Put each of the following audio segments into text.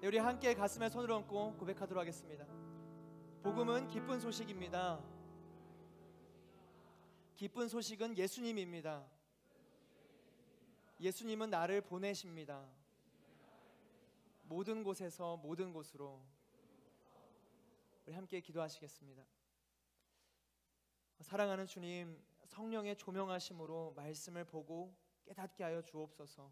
우리 함께 가슴에 손을 얹고 고백하도록 하겠습니다. 복음은 기쁜 소식입니다. 기쁜 소식은 예수님입니다. 예수님은 나를 보내십니다. 모든 곳에서 모든 곳으로. 우리 함께 기도하시겠습니다. 사랑하는 주님, 성령의 조명하심으로 말씀을 보고 깨닫게 하여 주옵소서.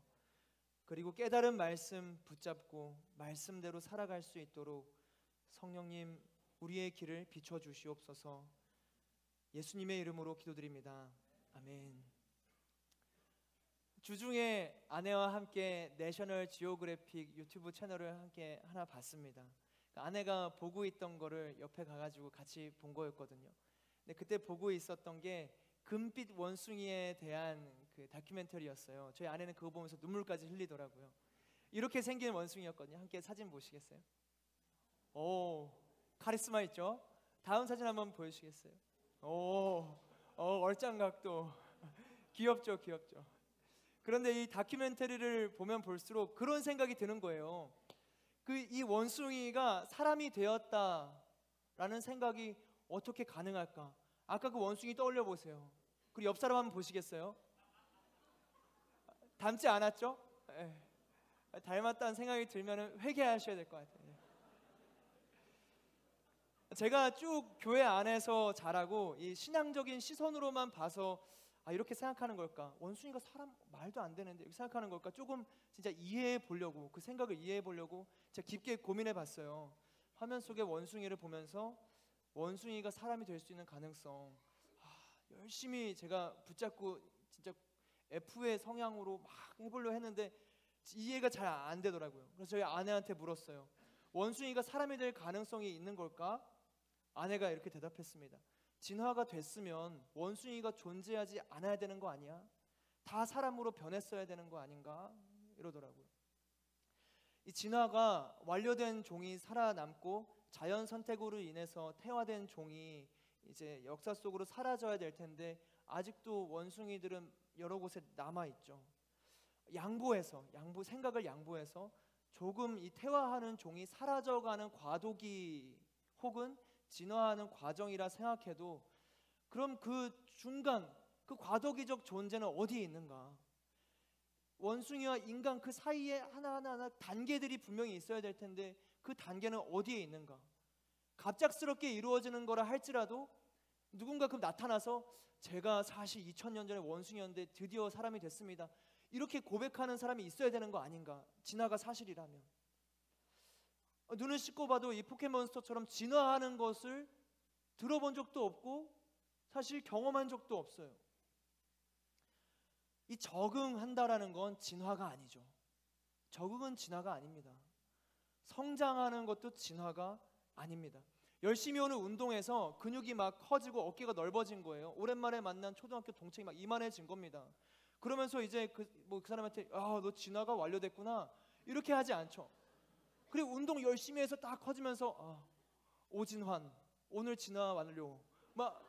그리고 깨달은 말씀 붙잡고 말씀대로 살아갈 수 있도록 성령님 우리의 길을 비춰주시옵소서. 예수님의 이름으로 기도드립니다. 아멘. 주중에 아내와 함께 내셔널 지오그래픽 유튜브 채널을 함께 하나 봤습니다. 아내가 보고 있던 거를 옆에 가가지고 같이 본 거였거든요. 근데 그때 보고 있었던 게 금빛 원숭이에 대한 그 다큐멘터리였어요. 저희 아내는 그거 보면서 눈물까지 흘리더라고요. 이렇게 생긴 원숭이였거든요. 함께 사진 보시겠어요? 오, 카리스마 있죠? 다음 사진 한번 보여주시겠어요? 오, 얼짱각도 귀엽죠, 귀엽죠. 그런데 이 다큐멘터리를 보면 볼수록 그런 생각이 드는 거예요. 이 원숭이가 사람이 되었다라는 생각이 어떻게 가능할까? 아까 그 원숭이 떠올려 보세요. 그리고 옆 사람 한번 보시겠어요? 닮지 않았죠? 네. 닮았다는 생각이 들면 회개하셔야 될 것 같아요. 제가 쭉 교회 안에서 자라고 이 신앙적인 시선으로만 봐서 이렇게 생각하는 걸까? 원숭이가 사람 말도 안 되는데 이렇게 생각하는 걸까? 조금 진짜 이해해 보려고, 그 생각을 이해해 보려고 제가 깊게 고민해 봤어요. 화면 속의 원숭이를 보면서 원숭이가 사람이 될 수 있는 가능성, 열심히 제가 붙잡고 진짜 F의 성향으로 막 해보려 했는데 이해가 잘 안 되더라고요. 그래서 저희 아내한테 물었어요. 원숭이가 사람이 될 가능성이 있는 걸까? 아내가 이렇게 대답했습니다. 진화가 됐으면 원숭이가 존재하지 않아야 되는 거 아니야? 다 사람으로 변했어야 되는 거 아닌가? 이러더라고요. 이 진화가 완료된 종이 살아남고 자연 선택으로 인해서 태화된 종이 이제 역사 속으로 사라져야 될 텐데 아직도 원숭이들은 여러 곳에 남아 있죠. 생각을 양보해서 조금 이 태화하는 종이 사라져가는 과도기 혹은 진화하는 과정이라 생각해도 그럼 그 중간 그 과도기적 존재는 어디에 있는가? 원숭이와 인간 그 사이에 하나하나 단계들이 분명히 있어야 될 텐데 그 단계는 어디에 있는가? 갑작스럽게 이루어지는 거라 할지라도 누군가 그 나타나서 제가 사실 2000년 전에 원숭이였는데 드디어 사람이 됐습니다, 이렇게 고백하는 사람이 있어야 되는 거 아닌가? 진화가 사실이라면. 눈을 씻고 봐도 이 포켓몬스터처럼 진화하는 것을 들어본 적도 없고 사실 경험한 적도 없어요. 이 적응한다라는 건 진화가 아니죠. 적응은 진화가 아닙니다. 성장하는 것도 진화가 아닙니다. 열심히 오는 운동에서 근육이 막 커지고 어깨가 넓어진 거예요. 오랜만에 만난 초등학교 동창이 막 이만해진 겁니다. 그러면서 이제 그 사람한테 너 진화가 완료됐구나 이렇게 하지 않죠. 그리고 운동 열심히 해서 딱 커지면서 오진환 오늘 진화 완료 막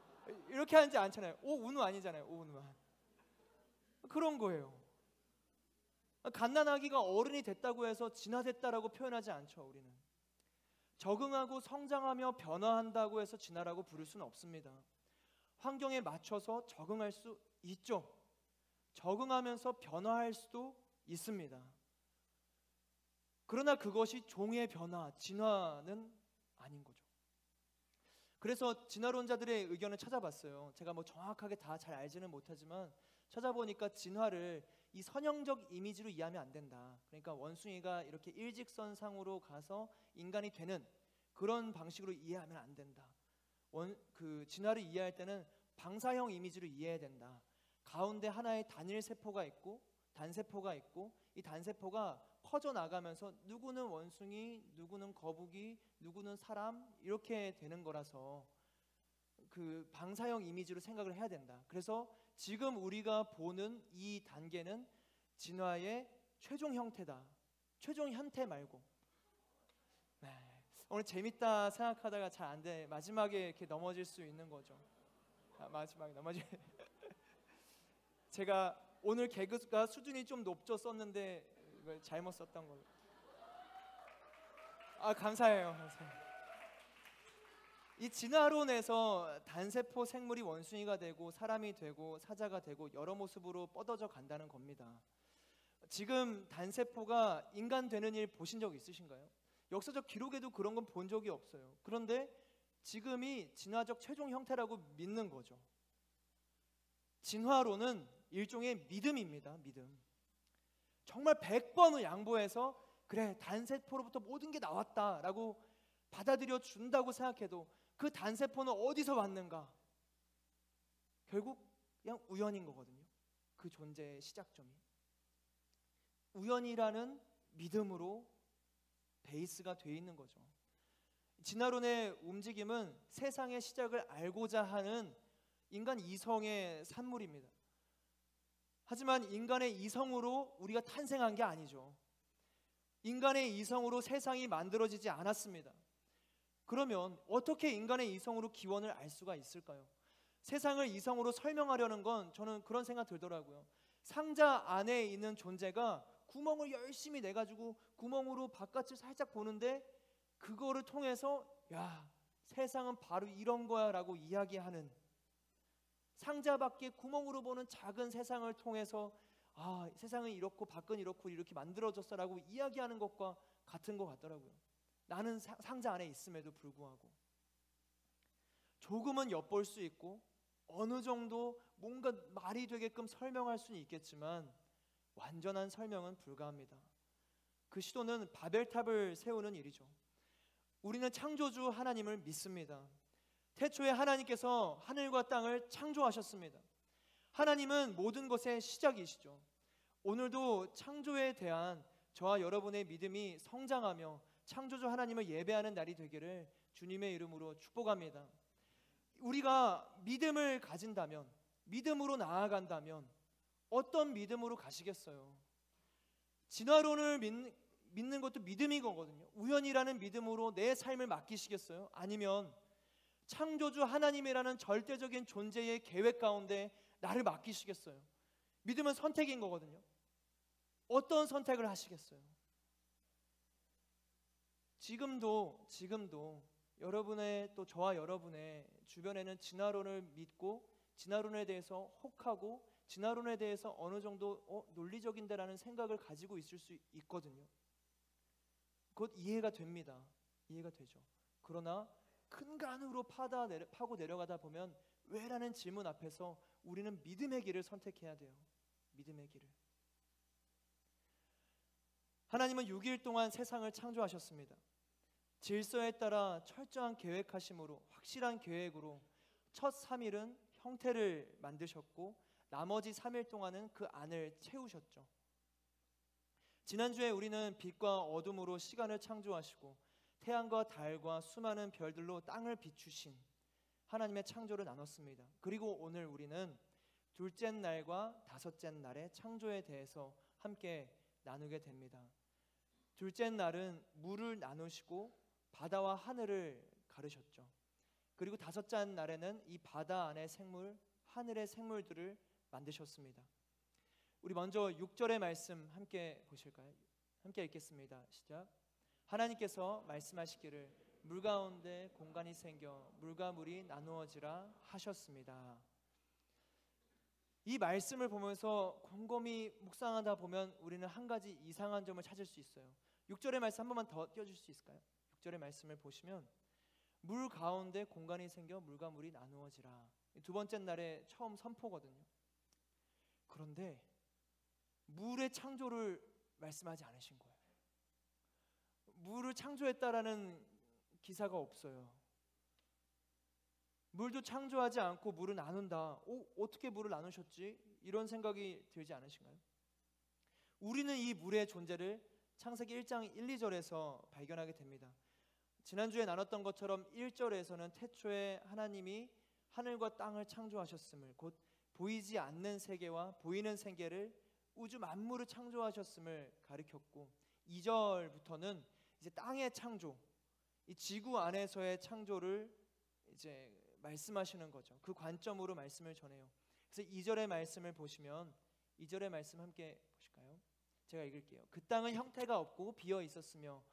이렇게 하지 않잖아요. 오운우 아니잖아요. 오운우만 그런 거예요. 갓난아기가 어른이 됐다고 해서 진화됐다라고 표현하지 않죠. 우리는 적응하고 성장하며 변화한다고 해서 진화라고 부를 수는 없습니다. 환경에 맞춰서 적응할 수 있죠. 적응하면서 변화할 수도 있습니다. 그러나 그것이 종의 변화, 진화는 아닌 거죠. 그래서 진화론자들의 의견을 찾아봤어요. 제가 정확하게 다 잘 알지는 못하지만 찾아보니까 진화를 이 선형적 이미지로 이해하면 안 된다. 그러니까 원숭이가 이렇게 일직선상으로 가서 인간이 되는 그런 방식으로 이해하면 안 된다. 진화를 이해할 때는 방사형 이미지로 이해해야 된다. 가운데 하나의 단일 세포가 있고 단세포가 있고 이 단세포가 퍼져나가면서 누구는 원숭이, 누구는 거북이, 누구는 사람 이렇게 되는 거라서 그 방사형 이미지로 생각을 해야 된다. 그래서 지금 우리가 보는 이 단계는 진화의 최종 형태다. 최종 형태 말고 오늘 재밌다 생각하다가 잘 안 돼. 마지막에 이렇게 넘어질 수 있는 거죠. 마지막에 넘어질. 제가 오늘 개그가 수준이 좀 높죠 썼는데 이걸 잘못 썼던 걸로. 감사해요. 이 진화론에서 단세포 생물이 원숭이가 되고 사람이 되고 사자가 되고 여러 모습으로 뻗어져 간다는 겁니다. 지금 단세포가 인간 되는 일 보신 적 있으신가요? 역사적 기록에도 그런 건 본 적이 없어요. 그런데 지금이 진화적 최종 형태라고 믿는 거죠. 진화론은 일종의 믿음입니다. 믿음. 정말 100번을 양보해서 그래 단세포로부터 모든 게 나왔다라고 받아들여 준다고 생각해도 그 단세포는 어디서 왔는가? 결국 그냥 우연인 거거든요. 그 존재의 시작점이 우연이라는 믿음으로 베이스가 돼 있는 거죠. 진화론의 움직임은 세상의 시작을 알고자 하는 인간 이성의 산물입니다. 하지만 인간의 이성으로 우리가 탄생한 게 아니죠. 인간의 이성으로 세상이 만들어지지 않았습니다. 그러면 어떻게 인간의 이성으로 기원을 알 수가 있을까요? 세상을 이성으로 설명하려는 건 저는 그런 생각 들더라고요. 상자 안에 있는 존재가 구멍을 열심히 내가지고 구멍으로 바깥을 살짝 보는데 그거를 통해서 야 세상은 바로 이런 거야 라고 이야기하는, 상자 밖에 구멍으로 보는 작은 세상을 통해서 세상은 이렇고 밖은 이렇고 이렇게 만들어졌어 라고 이야기하는 것과 같은 것 같더라고요. 나는 상자 안에 있음에도 불구하고 조금은 엿볼 수 있고 어느 정도 뭔가 말이 되게끔 설명할 수는 있겠지만 완전한 설명은 불가합니다. 그 시도는 바벨탑을 세우는 일이죠. 우리는 창조주 하나님을 믿습니다. 태초에 하나님께서 하늘과 땅을 창조하셨습니다. 하나님은 모든 것의 시작이시죠. 오늘도 창조에 대한 저와 여러분의 믿음이 성장하며 창조주 하나님을 예배하는 날이 되기를 주님의 이름으로 축복합니다. 우리가 믿음을 가진다면, 믿음으로 나아간다면 어떤 믿음으로 가시겠어요? 진화론을 믿는 것도 믿음인 거거든요. 우연이라는 믿음으로 내 삶을 맡기시겠어요? 아니면 창조주 하나님이라는 절대적인 존재의 계획 가운데 나를 맡기시겠어요? 믿음은 선택인 거거든요. 어떤 선택을 하시겠어요? 지금도 여러분의, 또 저와 여러분의 주변에는 진화론을 믿고 진화론에 대해서 혹하고 진화론에 대해서 어느 정도 논리적인데라는 생각을 가지고 있을 수 있거든요. 그것 이해가 됩니다. 이해가 되죠. 그러나 근간으로 파고 내려가다 보면 왜라는 질문 앞에서 우리는 믿음의 길을 선택해야 돼요. 믿음의 길을. 하나님은 6일 동안 세상을 창조하셨습니다. 질서에 따라 철저한 계획하심으로, 확실한 계획으로 첫 3일은 형태를 만드셨고 나머지 3일 동안은 그 안을 채우셨죠. 지난주에 우리는 빛과 어둠으로 시간을 창조하시고 태양과 달과 수많은 별들로 땅을 비추신 하나님의 창조를 나눴습니다. 그리고 오늘 우리는 둘째 날과 다섯째 날의 창조에 대해서 함께 나누게 됩니다. 둘째 날은 물을 나누시고 바다와 하늘을 가르셨죠. 그리고 다섯째 날에는 이 바다 안의 생물, 하늘의 생물들을 만드셨습니다. 우리 먼저 6절의 말씀 함께 보실까요? 함께 읽겠습니다. 시작. 하나님께서 말씀하시기를 물 가운데 공간이 생겨 물과 물이 나누어지라 하셨습니다. 이 말씀을 보면서 곰곰이 묵상하다 보면 우리는 한 가지 이상한 점을 찾을 수 있어요. 6절의 말씀 한 번만 더 띄워줄 수 있을까요? 6절의 말씀을 보시면 물 가운데 공간이 생겨 물과 물이 나누어지라. 두 번째 날의 처음 선포거든요. 그런데 물의 창조를 말씀하지 않으신 거예요. 물을 창조했다라는 기사가 없어요. 물도 창조하지 않고 물을 나눈다. 어떻게 물을 나누셨지? 이런 생각이 들지 않으신가요? 우리는 이 물의 존재를 창세기 1장 1, 2절에서 발견하게 됩니다. 지난주에 나눴던 것처럼 1절에서는 태초에 하나님이 하늘과 땅을 창조하셨음을, 곧 보이지 않는 세계와 보이는 세계를, 우주 만물을 창조하셨음을 가리켰고 2절부터는 이제 땅의 창조, 이 지구 안에서의 창조를 이제 말씀하시는 거죠. 그 관점으로 말씀을 전해요. 그래서 2절의 말씀을 보시면 2절의 말씀 함께 보실까요? 제가 읽을게요. 그 땅은 형태가 없고 비어 있었으며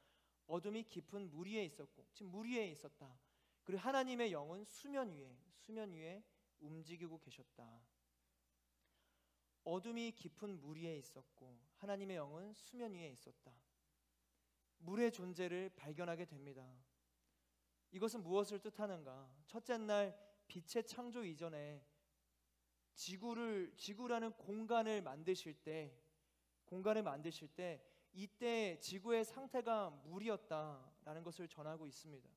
어둠이 깊은 물 위에 있었고, 지금 물 위에 있었다. 그리고 하나님의 영은 수면 위에 움직이고 계셨다. 어둠이 깊은 물 위에 있었고 하나님의 영은 수면 위에 있었다. 물의 존재를 발견하게 됩니다. 이것은 무엇을 뜻하는가? 첫째 날 빛의 창조 이전에 지구라는 공간을 만드실 때 이때 지구의 상태가 물이었다라는 것을 전하고 있습니다.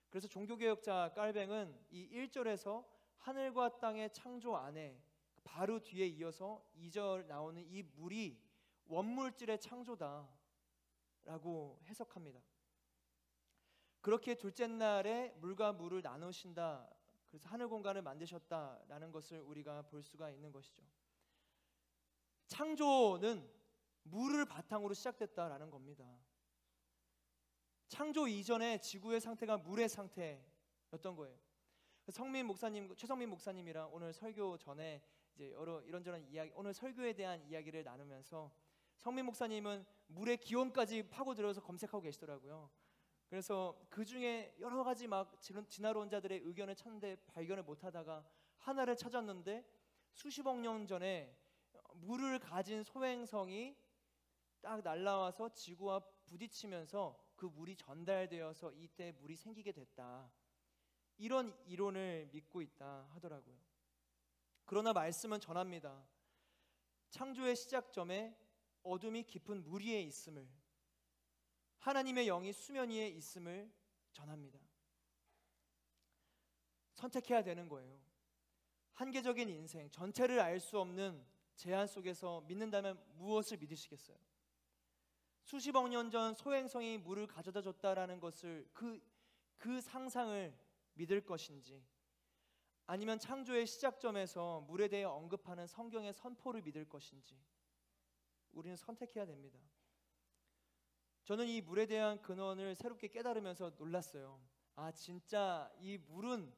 그래서 종교개혁자 깔뱅은 이 1절에서 하늘과 땅의 창조 안에 바로 뒤에 이어서 2절 나오는 이 물이 원물질의 창조다라고 해석합니다. 그렇게 둘째 날에 물과 물을 나누신다. 그래서 하늘 공간을 만드셨다라는 것을 우리가 볼 수가 있는 것이죠. 창조는 물을 바탕으로 시작됐다라는 겁니다. 창조 이전에 지구의 상태가 물의 상태였던 거예요. 최성민 목사님이랑 오늘 설교 전에 이제 여러 이런저런 이야기, 오늘 설교에 대한 이야기를 나누면서 성민 목사님은 물의 기원까지 파고들어서 검색하고 계시더라고요. 그래서 그 중에 여러 가지 막 지나러 온 자들의 의견을 찾는데 발견을 못하다가 하나를 찾았는데 수십억 년 전에 물을 가진 소행성이 딱 날아와서 지구와 부딪히면서 그 물이 전달되어서 이때 물이 생기게 됐다. 이런 이론을 믿고 있다 하더라고요. 그러나 말씀은 전합니다. 창조의 시작점에 어둠이 깊은 물 위에 있음을, 하나님의 영이 수면 위에 있음을 전합니다. 선택해야 되는 거예요. 한계적인 인생 전체를 알 수 없는 제한 속에서 믿는다면 무엇을 믿으시겠어요? 수십억 년 전 소행성이 물을 가져다 줬다라는 것을 그 상상을 믿을 것인지, 아니면 창조의 시작점에서 물에 대해 언급하는 성경의 선포를 믿을 것인지 우리는 선택해야 됩니다. 저는 이 물에 대한 근원을 새롭게 깨달으면서 놀랐어요. 아, 진짜 이 물은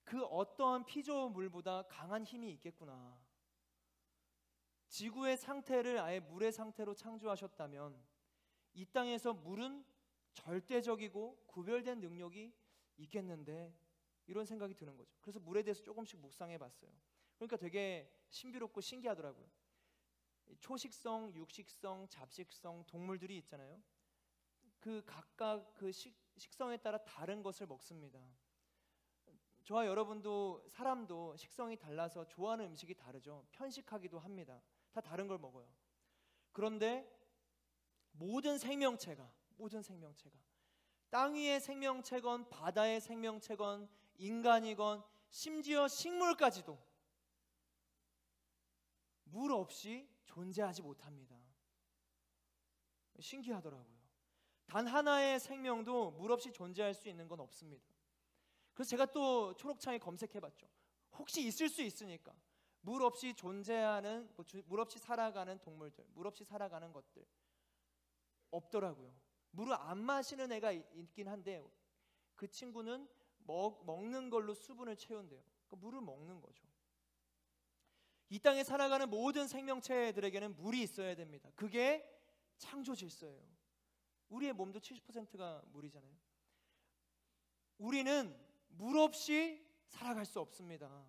그 어떠한 피조물보다 강한 힘이 있겠구나. 지구의 상태를 아예 물의 상태로 창조하셨다면 이 땅에서 물은 절대적이고 구별된 능력이 있겠는데, 이런 생각이 드는 거죠. 그래서 물에 대해서 조금씩 묵상해 봤어요. 그러니까 되게 신비롭고 신기하더라고요. 초식성, 육식성, 잡식성 동물들이 있잖아요. 그 각각 그 식성에 따라 다른 것을 먹습니다. 저와 여러분도, 사람도 식성이 달라서 좋아하는 음식이 다르죠. 편식하기도 합니다. 다 다른 걸 먹어요. 그런데 모든 생명체가 땅 위의 생명체건 바다의 생명체건 인간이건 심지어 식물까지도 물 없이 존재하지 못합니다. 신기하더라고요. 단 하나의 생명도 물 없이 존재할 수 있는 건 없습니다. 그래서 제가 또 초록창에 검색해봤죠. 혹시 있을 수 있으니까 물 없이 존재하는, 물 없이 살아가는 동물들, 물 없이 살아가는 것들 없더라고요. 물을 안 마시는 애가 있긴 한데 그 친구는 먹는 걸로 수분을 채운대요. 그러니까 물을 먹는 거죠. 이 땅에 살아가는 모든 생명체들에게는 물이 있어야 됩니다. 그게 창조 질서예요. 우리의 몸도 70%가 물이잖아요. 우리는 물 없이 살아갈 수 없습니다.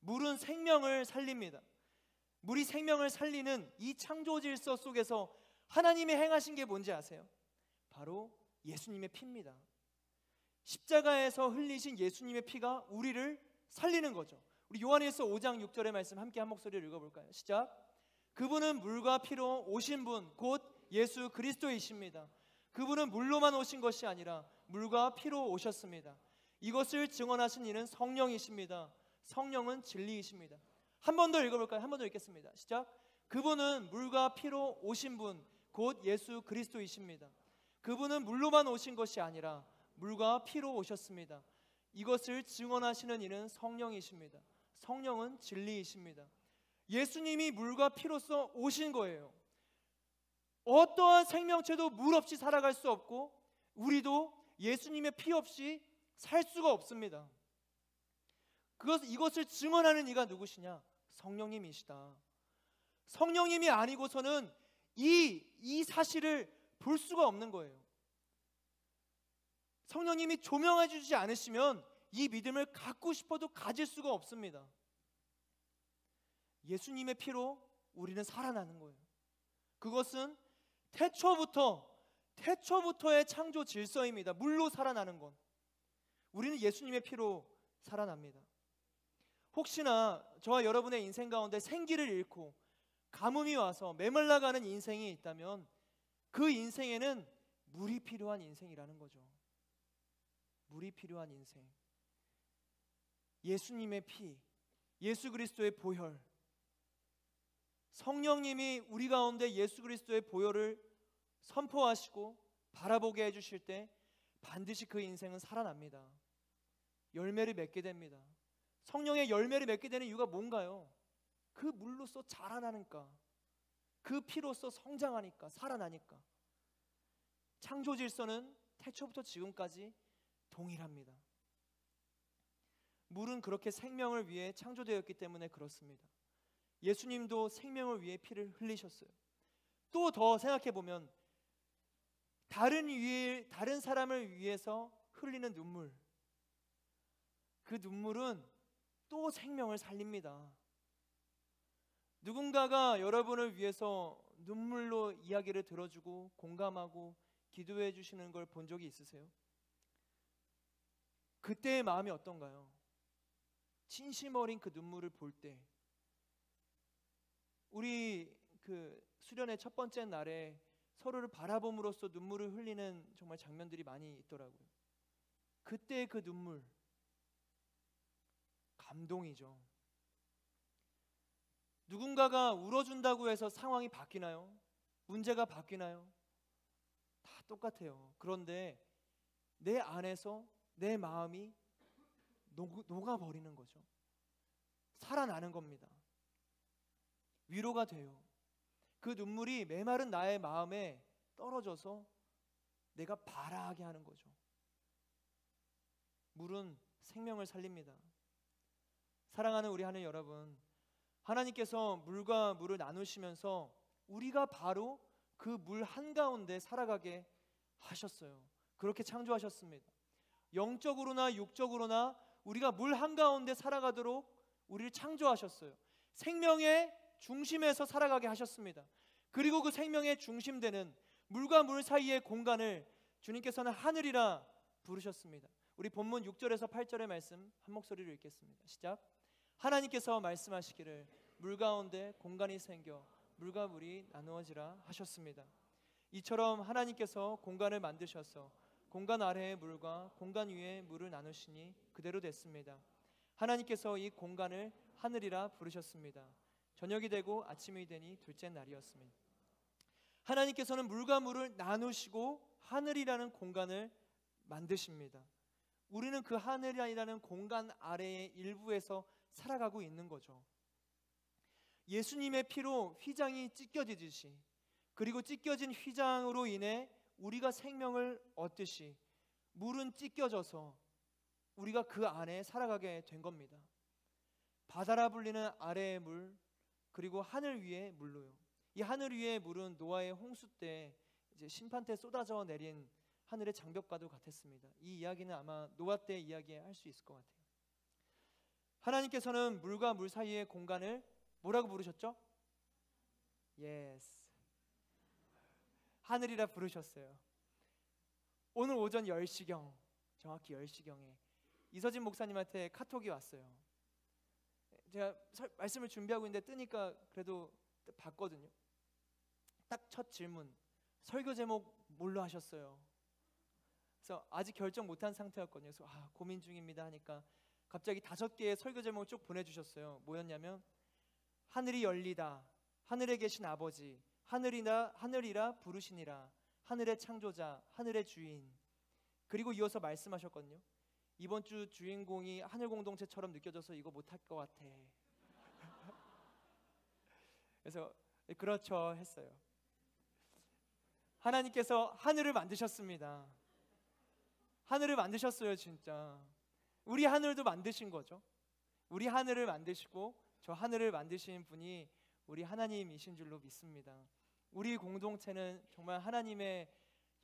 물은 생명을 살립니다. 물이 생명을 살리는 이 창조 질서 속에서 하나님이 행하신 게 뭔지 아세요? 바로 예수님의 피입니다. 십자가에서 흘리신 예수님의 피가 우리를 살리는 거죠. 우리 요한일서 5장 6절의 말씀 함께 한 목소리로 읽어볼까요? 시작. 그분은 물과 피로 오신 분 곧 예수 그리스도이십니다. 그분은 물로만 오신 것이 아니라 물과 피로 오셨습니다. 이것을 증언하신 이는 성령이십니다. 성령은 진리이십니다. 한 번 더 읽어볼까요? 한 번 더 읽겠습니다. 시작. 그분은 물과 피로 오신 분 곧 예수 그리스도이십니다. 그분은 물로만 오신 것이 아니라 물과 피로 오셨습니다. 이것을 증언하시는 이는 성령이십니다. 성령은 진리이십니다. 예수님이 물과 피로써 오신 거예요. 어떠한 생명체도 물 없이 살아갈 수 없고 우리도 예수님의 피 없이 살 수가 없습니다. 이것을 증언하는 이가 누구시냐? 성령님이시다. 성령님이 아니고서는 이 사실을 볼 수가 없는 거예요. 성령님이 조명해 주지 않으시면 이 믿음을 갖고 싶어도 가질 수가 없습니다. 예수님의 피로 우리는 살아나는 거예요. 그것은 태초부터의 창조 질서입니다. 물로 살아나는 것. 우리는 예수님의 피로 살아납니다. 혹시나 저와 여러분의 인생 가운데 생기를 잃고 가뭄이 와서 메말라가는 인생이 있다면 그 인생에는 물이 필요한 인생이라는 거죠. 물이 필요한 인생. 예수님의 피, 예수 그리스도의 보혈, 성령님이 우리 가운데 예수 그리스도의 보혈을 선포하시고 바라보게 해주실 때 반드시 그 인생은 살아납니다. 열매를 맺게 됩니다. 성령의 열매를 맺게 되는 이유가 뭔가요? 그 물로서 자라나니까, 그 피로서 성장하니까, 살아나니까. 창조 질서는 태초부터 지금까지 동일합니다. 물은 그렇게 생명을 위해 창조되었기 때문에 그렇습니다. 예수님도 생명을 위해 피를 흘리셨어요. 또 더 생각해 보면 다른 사람을 위해서 흘리는 눈물, 그 눈물은 또 생명을 살립니다. 누군가가 여러분을 위해서 눈물로 이야기를 들어주고 공감하고 기도해 주시는 걸 본 적이 있으세요? 그때의 마음이 어떤가요? 진심 어린 그 눈물을 볼 때, 우리 그 수련의 첫 번째 날에 서로를 바라봄으로써 눈물을 흘리는 정말 장면들이 많이 있더라고요. 그때의 그 눈물, 감동이죠. 누군가가 울어준다고 해서 상황이 바뀌나요? 문제가 바뀌나요? 다 똑같아요. 그런데 내 안에서 내 마음이 녹아버리는 거죠. 살아나는 겁니다. 위로가 돼요. 그 눈물이 메마른 나의 마음에 떨어져서 내가 발아하게 하는 거죠. 물은 생명을 살립니다. 사랑하는 우리 하늘 여러분, 하나님께서 물과 물을 나누시면서 우리가 바로 그 물 한가운데 살아가게 하셨어요. 그렇게 창조하셨습니다. 영적으로나 육적으로나 우리가 물 한가운데 살아가도록 우리를 창조하셨어요. 생명의 중심에서 살아가게 하셨습니다. 그리고 그 생명의 중심되는 물과 물 사이의 공간을 주님께서는 하늘이라 부르셨습니다. 우리 본문 6절에서 8절의 말씀 한 목소리로 읽겠습니다. 시작. 하나님께서 말씀하시기를 물 가운데 공간이 생겨 물과 물이 나누어지라 하셨습니다. 이처럼 하나님께서 공간을 만드셔서 공간 아래의 물과 공간 위의 물을 나누시니 그대로 됐습니다. 하나님께서 이 공간을 하늘이라 부르셨습니다. 저녁이 되고 아침이 되니 둘째 날이었습니다. 하나님께서는 물과 물을 나누시고 하늘이라는 공간을 만드십니다. 우리는 그 하늘이라는 공간 아래의 일부에서 살아가고 있는 거죠. 예수님의 피로 휘장이 찢겨지듯이, 그리고 찢겨진 휘장으로 인해 우리가 생명을 얻듯이 물은 찢겨져서 우리가 그 안에 살아가게 된 겁니다. 바다라 불리는 아래의 물, 그리고 하늘 위의 물로요. 이 하늘 위의 물은 노아의 홍수 때 이제 심판 때 쏟아져 내린 하늘의 장벽과도 같았습니다. 이 이야기는 아마 노아 때 이야기할 수 있을 것 같아요. 하나님께서는 물과 물 사이의 공간을 뭐라고 부르셨죠? Yes. 하늘이라 부르셨어요. 오늘 오전 10시경, 정확히 10시경에 이서진 목사님한테 카톡이 왔어요. 제가 말씀을 준비하고 있는데 뜨니까 그래도 봤거든요. 딱 첫 질문, 설교 제목 뭘로 하셨어요? 그래서 아직 결정 못한 상태였거든요. 그래서 고민 중입니다 하니까 갑자기 5개의 설교 제목을 쭉 보내주셨어요. 뭐였냐면 하늘이 열리다, 하늘에 계신 아버지, 하늘이라 부르시니라, 하늘의 창조자, 하늘의 주인. 그리고 이어서 말씀하셨거든요. 이번 주 주인공이 하늘 공동체처럼 느껴져서 이거 못할 것 같아. 그래서 그렇죠 했어요. 하나님께서 하늘을 만드셨습니다. 하늘을 만드셨어요, 진짜. 우리 하늘도 만드신 거죠. 우리 하늘을 만드시고 저 하늘을 만드신 분이 우리 하나님이신 줄로 믿습니다. 우리 공동체는 정말 하나님의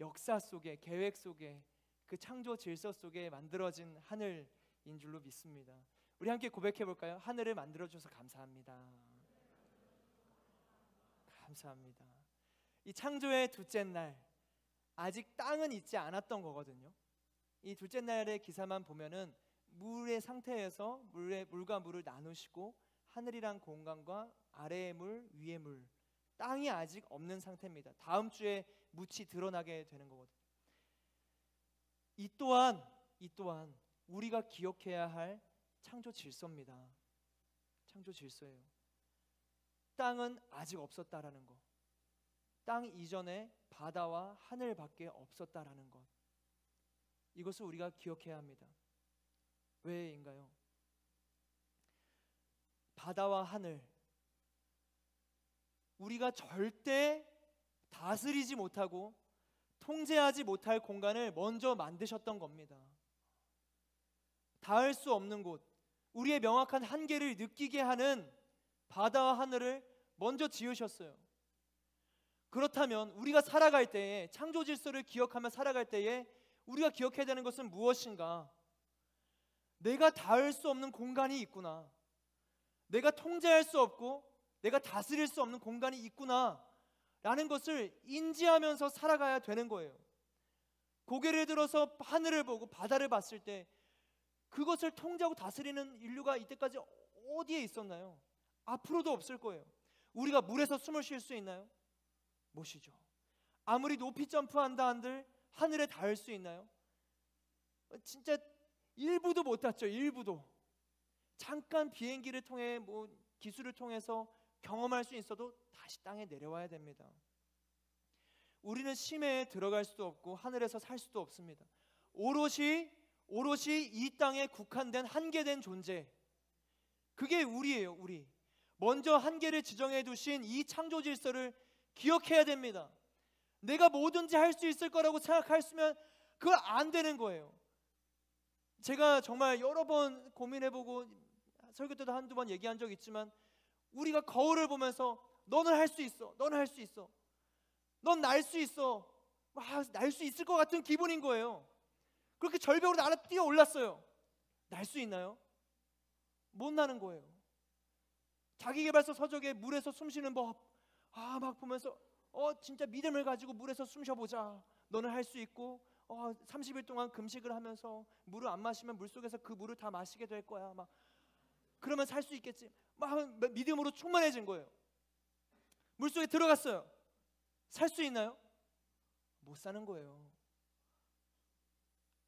역사 속에, 계획 속에, 그 창조 질서 속에 만들어진 하늘인 줄로 믿습니다. 우리 함께 고백해 볼까요? 하늘을 만들어 주셔서 감사합니다. 감사합니다. 이 창조의 둘째 날, 아직 땅은 있지 않았던 거거든요. 이 둘째 날의 기사만 보면은 물의 상태에서 물과 물을 나누시고 하늘이란 공간과 아래의 물, 위의 물, 땅이 아직 없는 상태입니다. 다음 주에 묻이 드러나게 되는 거거든요. 이 또한 우리가 기억해야 할 창조 질서입니다. 창조 질서예요. 땅은 아직 없었다라는 것, 땅 이전에 바다와 하늘밖에 없었다라는 것, 이것을 우리가 기억해야 합니다. 왜인가요? 바다와 하늘, 우리가 절대 다스리지 못하고 통제하지 못할 공간을 먼저 만드셨던 겁니다. 닿을 수 없는 곳, 우리의 명확한 한계를 느끼게 하는 바다와 하늘을 먼저 지으셨어요. 그렇다면 우리가 살아갈 때에, 창조 질서를 기억하며 살아갈 때에 우리가 기억해야 되는 것은 무엇인가? 내가 닿을 수 없는 공간이 있구나, 내가 통제할 수 없고 내가 다스릴 수 없는 공간이 있구나 라는 것을 인지하면서 살아가야 되는 거예요. 고개를 들어서 하늘을 보고 바다를 봤을 때 그것을 통제하고 다스리는 인류가 이때까지 어디에 있었나요? 앞으로도 없을 거예요. 우리가 물에서 숨을 쉴 수 있나요? 못 쉬죠. 아무리 높이 점프한다 한들 하늘에 닿을 수 있나요? 진짜 일부도 못 닿죠. 일부도. 잠깐 비행기를 통해 기술을 통해서 경험할 수 있어도 다시 땅에 내려와야 됩니다. 우리는 심해에 들어갈 수도 없고 하늘에서 살 수도 없습니다. 오롯이 이 땅에 국한된 한계된 존재, 그게 우리예요. 우리 먼저 한계를 지정해 두신 이 창조 질서를 기억해야 됩니다. 내가 뭐든지 할 수 있을 거라고 생각했으면 그거 안 되는 거예요. 제가 정말 여러 번 고민해보고 설교 때도 한두 번 얘기한 적 있지만, 우리가 거울을 보면서 너는 할 수 있어, 너는 할 수 있어, 넌 날 수 있어, 날 수 있을 것 같은 기분인 거예요. 그렇게 절벽으로 날아 뛰어 올랐어요. 날 수 있나요? 못 나는 거예요. 자기계발서 서적에 물에서 숨쉬는 법 막 보면서 진짜 믿음을 가지고 물에서 숨 쉬어보자, 너는 할 수 있고 30일 동안 금식을 하면서 물을 안 마시면 물속에서 그 물을 다 마시게 될 거야, 막 그러면 살 수 있겠지, 막 믿음으로 충만해진 거예요. 물속에 들어갔어요. 살 수 있나요? 못 사는 거예요.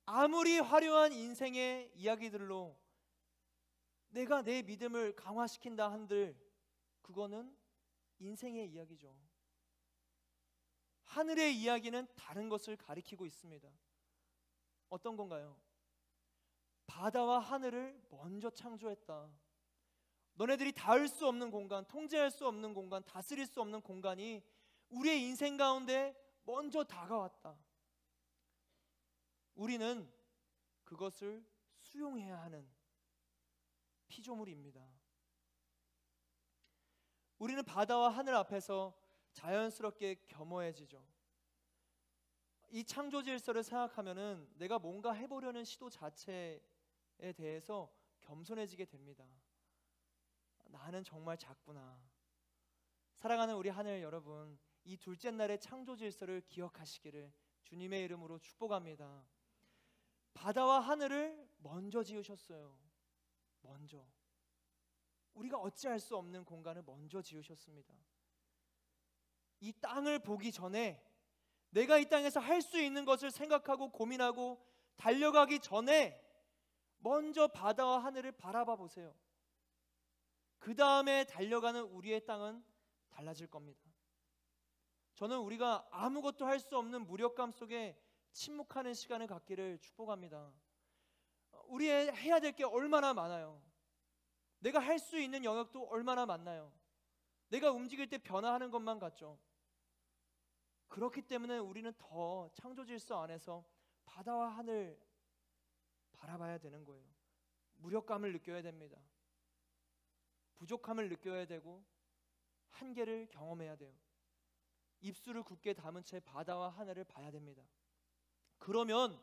아무리 화려한 인생의 이야기들로 내가 내 믿음을 강화시킨다 한들 그거는 인생의 이야기죠. 하늘의 이야기는 다른 것을 가리키고 있습니다. 어떤 건가요? 바다와 하늘을 먼저 창조했다. 너네들이 닿을 수 없는 공간, 통제할 수 없는 공간, 다스릴 수 없는 공간이 우리의 인생 가운데 먼저 다가왔다. 우리는 그것을 수용해야 하는 피조물입니다. 우리는 바다와 하늘 앞에서 자연스럽게 겸허해지죠. 이 창조 질서를 생각하면은 내가 뭔가 해보려는 시도 자체에 대해서 겸손해지게 됩니다. 나는 정말 작구나. 사랑하는 우리 하늘 여러분, 이 둘째 날의 창조 질서를 기억하시기를 주님의 이름으로 축복합니다. 바다와 하늘을 먼저 지으셨어요. 먼저. 우리가 어찌할 수 없는 공간을 먼저 지으셨습니다. 이 땅을 보기 전에, 내가 이 땅에서 할 수 있는 것을 생각하고 고민하고 달려가기 전에 먼저 바다와 하늘을 바라봐 보세요. 그 다음에 달려가는 우리의 땅은 달라질 겁니다. 저는 우리가 아무것도 할 수 없는 무력감 속에 침묵하는 시간을 갖기를 축복합니다. 우리의 해야 될 게 얼마나 많아요. 내가 할 수 있는 영역도 얼마나 많나요. 내가 움직일 때 변화하는 것만 같죠. 그렇기 때문에 우리는 더 창조 질서 안에서 바다와 하늘 바라봐야 되는 거예요. 무력감을 느껴야 됩니다. 부족함을 느껴야 되고 한계를 경험해야 돼요. 입술을 굳게 담은 채 바다와 하늘을 봐야 됩니다. 그러면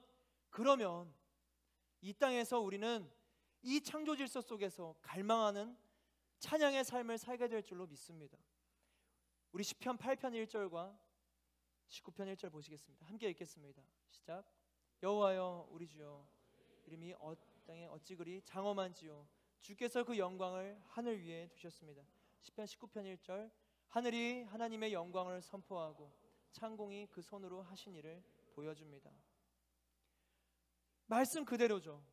이 땅에서 우리는 이 창조 질서 속에서 갈망하는 찬양의 삶을 살게 될 줄로 믿습니다. 우리 시편 8편 1절과 19편 1절 보시겠습니다. 함께 읽겠습니다. 시작. 여호와여 우리 주여 이름이 땅에 어찌 그리 장엄한지요. 주께서 그 영광을 하늘 위에 두셨습니다. 시편 19편 1절. 하늘이 하나님의 영광을 선포하고 창공이 그 손으로 하신 일을 보여줍니다. 말씀 그대로죠.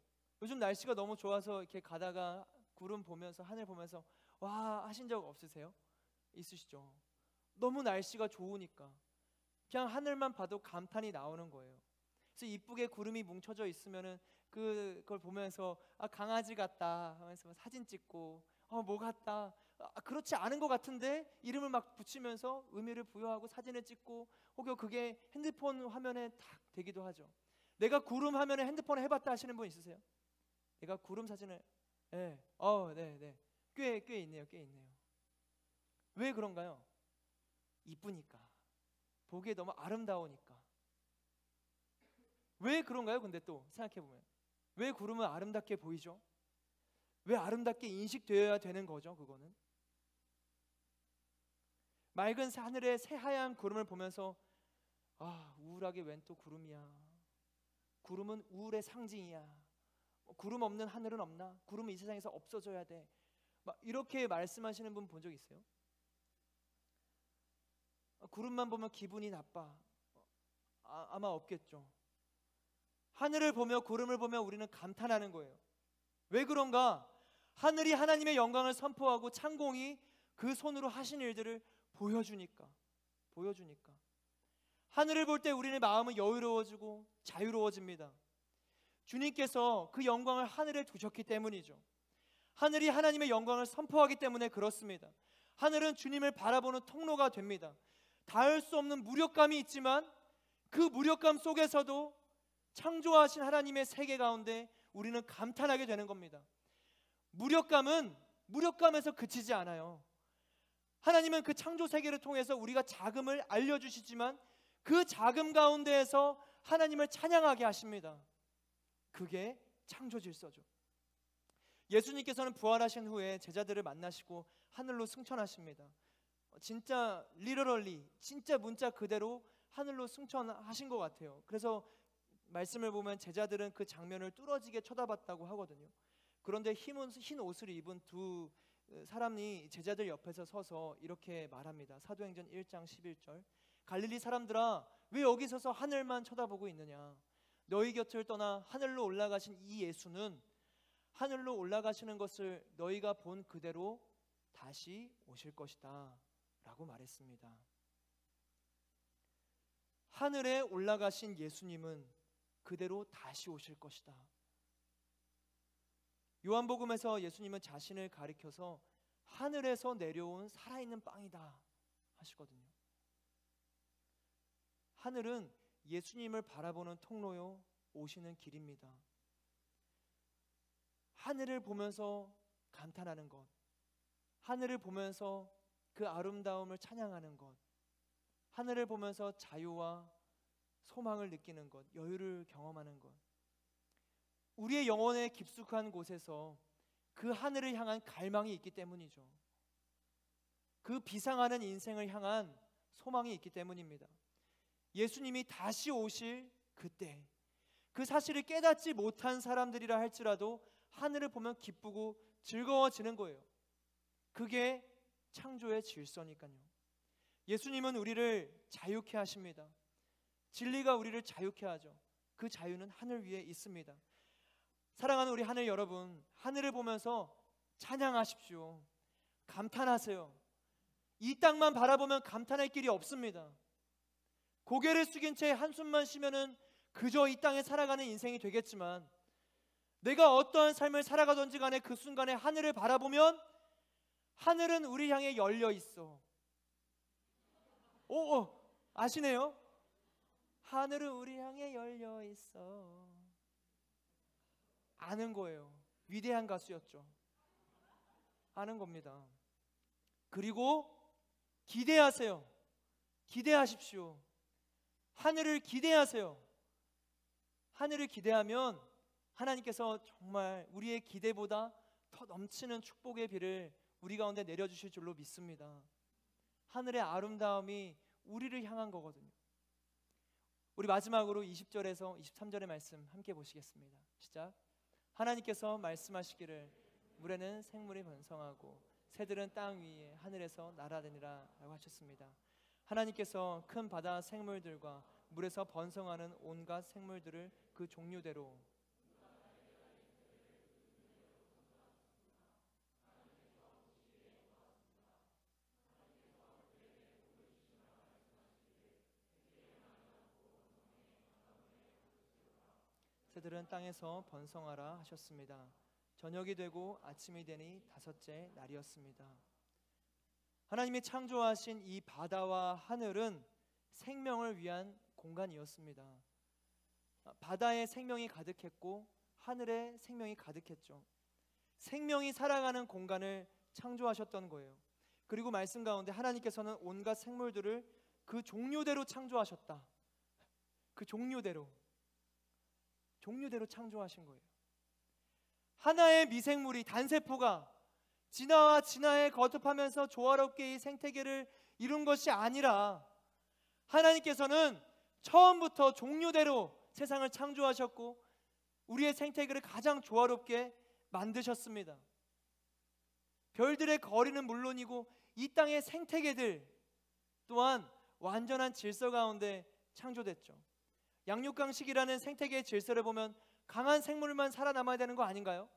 요즘 날씨가 너무 좋아서 이렇게 가다가 구름 보면서 하늘 보면서 와 하신 적 없으세요? 있으시죠? 너무 날씨가 좋으니까 그냥 하늘만 봐도 감탄이 나오는 거예요. 그래서 이쁘게 구름이 뭉쳐져 있으면은 그걸 보면서 아 강아지 같다 하면서 사진 찍고 뭐 같다 그렇지 않은 것 같은데 이름을 막 붙이면서 의미를 부여하고 사진을 찍고 혹여 그게 핸드폰 화면에 딱 되기도 하죠. 내가 구름 화면에 핸드폰에 해봤다 하시는 분 있으세요? 내가 구름 사진을 네, 네. 꽤 있네요. 왜 그런가요? 이쁘니까, 보기에 너무 아름다우니까. 왜 그런가요? 근데 또 생각해보면 왜 구름은 아름답게 보이죠? 왜 아름답게 인식되어야 되는 거죠? 그거는 맑은 하늘의 새하얀 구름을 보면서 아 우울하게 웬 또 구름이야. 구름은 우울의 상징이야. 구름 없는 하늘은 없나? 구름은 이 세상에서 없어져야 돼. 막 이렇게 말씀하시는 분 본 적 있어요? 구름만 보면 기분이 나빠. 아마 없겠죠. 하늘을 보며 구름을 보며 우리는 감탄하는 거예요. 왜 그런가? 하늘이 하나님의 영광을 선포하고 창공이 그 손으로 하신 일들을 보여주니까. 하늘을 볼 때 우리의 마음은 여유로워지고 자유로워집니다. 주님께서 그 영광을 하늘에 두셨기 때문이죠. 하늘이 하나님의 영광을 선포하기 때문에 그렇습니다. 하늘은 주님을 바라보는 통로가 됩니다. 닿을 수 없는 무력감이 있지만 그 무력감 속에서도 창조하신 하나님의 세계 가운데 우리는 감탄하게 되는 겁니다. 무력감은 무력감에서 그치지 않아요. 하나님은 그 창조 세계를 통해서 우리가 자금을 알려주시지만 그 자금 가운데에서 하나님을 찬양하게 하십니다. 그게 창조 질서죠. 예수님께서는 부활하신 후에 제자들을 만나시고 하늘로 승천하십니다. 진짜 리터럴리 진짜 문자 그대로 하늘로 승천하신 것 같아요. 그래서 말씀을 보면 제자들은 그 장면을 뚫어지게 쳐다봤다고 하거든요. 그런데 흰 옷을 입은 두 사람이 제자들 옆에서 서서 이렇게 말합니다. 사도행전 1장 11절. 갈릴리 사람들아 왜 여기 서서 하늘만 쳐다보고 있느냐. 너희 곁을 떠나 하늘로 올라가신 이 예수는 하늘로 올라가시는 것을 너희가 본 그대로 다시 오실 것이다 라고 말했습니다. 하늘에 올라가신 예수님은 그대로 다시 오실 것이다. 요한복음에서 예수님은 자신을 가리켜서 하늘에서 내려온 살아있는 빵이다 하시거든요. 하늘은 예수님을 바라보는 통로요 오시는 길입니다. 하늘을 보면서 감탄하는 것, 하늘을 보면서 그 아름다움을 찬양하는 것, 하늘을 보면서 자유와 소망을 느끼는 것, 여유를 경험하는 것, 우리의 영혼의 깊숙한 곳에서 그 하늘을 향한 갈망이 있기 때문이죠. 그 비상하는 인생을 향한 소망이 있기 때문입니다. 예수님이 다시 오실 그때 그 사실을 깨닫지 못한 사람들이라 할지라도 하늘을 보면 기쁘고 즐거워지는 거예요. 그게 창조의 질서니까요. 예수님은 우리를 자유케 하십니다. 진리가 우리를 자유케 하죠. 그 자유는 하늘 위에 있습니다. 사랑하는 우리 하늘 여러분, 하늘을 보면서 찬양하십시오. 감탄하세요. 이 땅만 바라보면 감탄할 길이 없습니다. 고개를 숙인 채 한숨만 쉬면은 그저 이 땅에 살아가는 인생이 되겠지만 내가 어떠한 삶을 살아가든지 간에 그 순간에 하늘을 바라보면 하늘은 우리 향해 열려 있어. 아시네요? 하늘은 우리 향해 열려 있어. 아는 거예요. 위대한 가수였죠. 아는 겁니다. 그리고 기대하세요. 기대하십시오. 하늘을 기대하세요. 하늘을 기대하면 하나님께서 정말 우리의 기대보다 더 넘치는 축복의 비를 우리 가운데 내려주실 줄로 믿습니다. 하늘의 아름다움이 우리를 향한 거거든요. 우리 마지막으로 20절에서 23절의 말씀 함께 보시겠습니다. 시작. 하나님께서 말씀하시기를 물에는 생물이 번성하고 새들은 땅 위에 하늘에서 날아다니라 라고 하셨습니다. 하나님께서 큰 바다 생물들과 물에서 번성하는 온갖 생물들을 그 종류대로 새들은 땅에서 번성하라 하셨습니다. 저녁이 되고 아침이 되니 다섯째 날이었습니다. 하나님이 창조하신 이 바다와 하늘은 생명을 위한 공간이었습니다. 바다에 생명이 가득했고 하늘에 생명이 가득했죠. 생명이 살아가는 공간을 창조하셨던 거예요. 그리고 말씀 가운데 하나님께서는 온갖 생물들을 그 종류대로 창조하셨다. 그 종류대로 창조하신 거예요. 하나의 미생물이, 단세포가 진화와 진화에 거듭하면서 조화롭게 이 생태계를 이룬 것이 아니라 하나님께서는 처음부터 종류대로 세상을 창조하셨고 우리의 생태계를 가장 조화롭게 만드셨습니다. 별들의 거리는 물론이고 이 땅의 생태계들 또한 완전한 질서 가운데 창조됐죠. 양육강식이라는 생태계의 질서를 보면 강한 생물만 살아남아야 되는 거 아닌가요?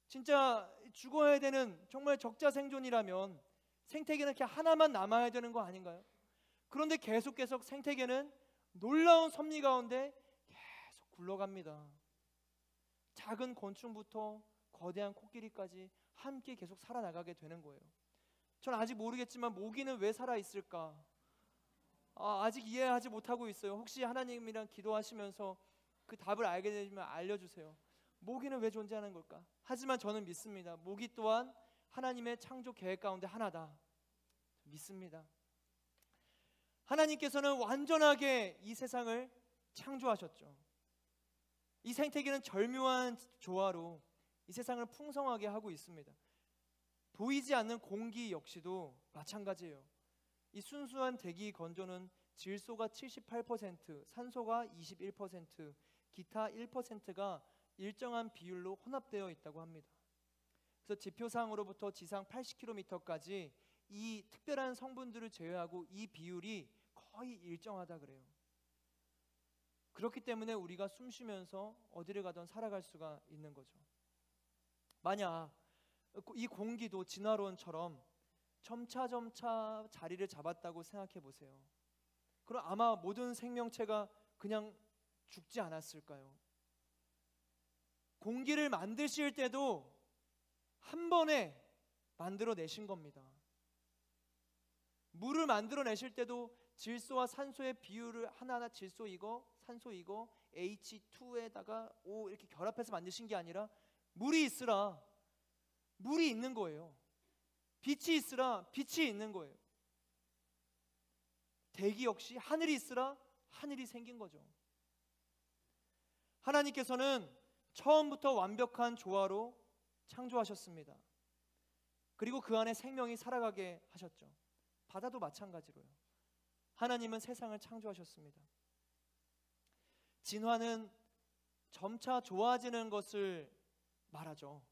진짜 죽어야 되는 정말 적자생존이라면 생태계는 이렇게 하나만 남아야 되는 거 아닌가요? 그런데 계속 생태계는 놀라운 섭리 가운데 계속 굴러갑니다. 작은 곤충부터 거대한 코끼리까지 함께 계속 살아나가게 되는 거예요. 전 아직 모르겠지만 모기는 왜 살아있을까? 아직 이해하지 못하고 있어요. 혹시 하나님이랑 기도하시면서 그 답을 알게 되면 알려주세요. 모기는 왜 존재하는 걸까? 하지만 저는 믿습니다. 모기 또한 하나님의 창조 계획 가운데 하나다. 믿습니다. 하나님께서는 완전하게 이 세상을 창조하셨죠. 이 생태계는 절묘한 조화로 이 세상을 풍성하게 하고 있습니다. 보이지 않는 공기 역시도 마찬가지예요. 이 순수한 대기 건조는 질소가 78%, 산소가 21%, 기타 1%가 일정한 비율로 혼합되어 있다고 합니다. 그래서 지표상으로부터 지상 80km까지 이 특별한 성분들을 제외하고 이 비율이 거의 일정하다 그래요. 그렇기 때문에 우리가 숨 쉬면서 어디를 가든 살아갈 수가 있는 거죠. 만약 이 공기도 진화론처럼 점차 자리를 잡았다고 생각해 보세요. 그럼 아마 모든 생명체가 그냥 죽지 않았을까요? 공기를 만드실 때도 한 번에 만들어내신 겁니다. 물을 만들어내실 때도 질소와 산소의 비율을 하나하나 질소 이거, 산소 이거, H2에다가 O 이렇게 결합해서 만드신 게 아니라 물이 있으라 물이 있는 거예요. 빛이 있으라 빛이 있는 거예요. 대기 역시 하늘이 있으라 하늘이 생긴 거죠. 하나님께서는 처음부터 완벽한 조화로 창조하셨습니다. 그리고 그 안에 생명이 살아가게 하셨죠. 바다도 마찬가지로요. 하나님은 세상을 창조하셨습니다. 진화는 점차 좋아지는 것을 말하죠.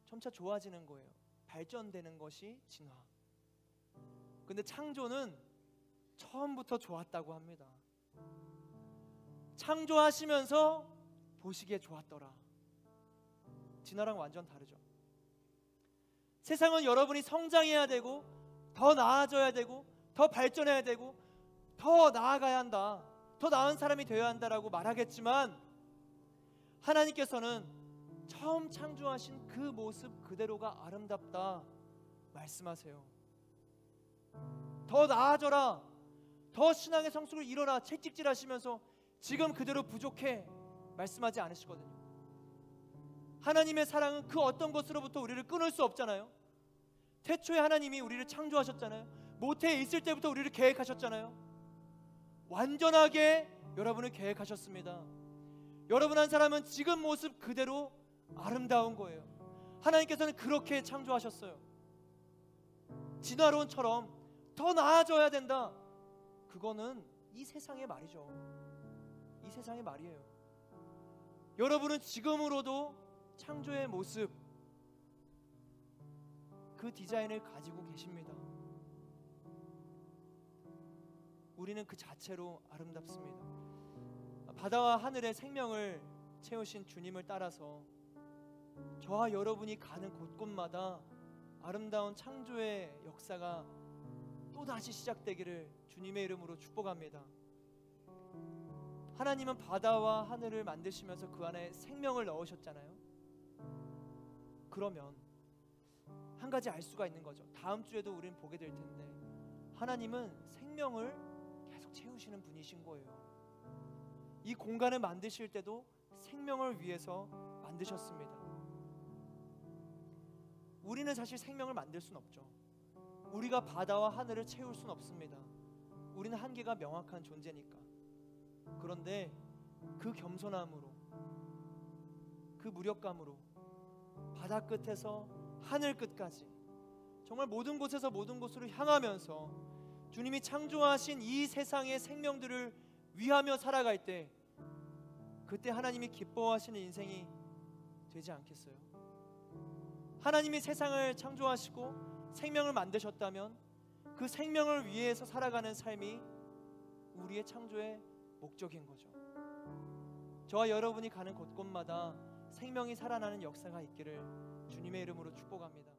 점차 좋아지는 거예요. 발전되는 것이 진화. 근데 창조는 처음부터 좋았다고 합니다. 창조하시면서 보시기에 좋았더라. 진화랑 완전 다르죠. 세상은 여러분이 성장해야 되고 더 나아져야 되고 더 발전해야 되고 더 나아가야 한다. 더 나은 사람이 되어야 한다라고 말하겠지만 하나님께서는 처음 창조하신 그 모습 그대로가 아름답다 말씀하세요. 더 나아져라. 더 신앙의 성숙을 일어나 채찍질하시면서 지금 그대로 부족해 말씀하지 않으시거든요. 하나님의 사랑은 그 어떤 것으로부터 우리를 끊을 수 없잖아요. 태초에 하나님이 우리를 창조하셨잖아요. 모태에 있을 때부터 우리를 계획하셨잖아요. 완전하게 여러분을 계획하셨습니다. 여러분 한 사람은 지금 모습 그대로 아름다운 거예요. 하나님께서는 그렇게 창조하셨어요. 진화론처럼 더 나아져야 된다, 그거는 이 세상의 말이죠. 이 세상의 말이에요. 여러분은 지금으로도 창조의 모습, 그 디자인을 가지고 계십니다. 우리는 그 자체로 아름답습니다. 바다와 하늘의 생명을 채우신 주님을 따라서 저와 여러분이 가는 곳곳마다 아름다운 창조의 역사가 또다시 시작되기를 주님의 이름으로 축복합니다. 하나님은 바다와 하늘을 만드시면서 그 안에 생명을 넣으셨잖아요. 그러면 한 가지 알 수가 있는 거죠. 다음 주에도 우리는 보게 될 텐데 하나님은 생명을 계속 채우시는 분이신 거예요. 이 공간을 만드실 때도 생명을 위해서 만드셨습니다. 우리는 사실 생명을 만들 수는 없죠. 우리가 바다와 하늘을 채울 수는 없습니다. 우리는 한계가 명확한 존재니까. 그런데 그 겸손함으로, 그 무력감으로 바다 끝에서 하늘 끝까지 정말 모든 곳에서 모든 곳으로 향하면서 주님이 창조하신 이 세상의 생명들을 위하며 살아갈 때, 그때 하나님이 기뻐하시는 인생이 되지 않겠어요? 하나님이 세상을 창조하시고 생명을 만드셨다면 그 생명을 위해서 살아가는 삶이 우리의 창조의 목적인 거죠. 저와 여러분이 가는 곳곳마다 생명이 살아나는 역사가 있기를 주님의 이름으로 축복합니다.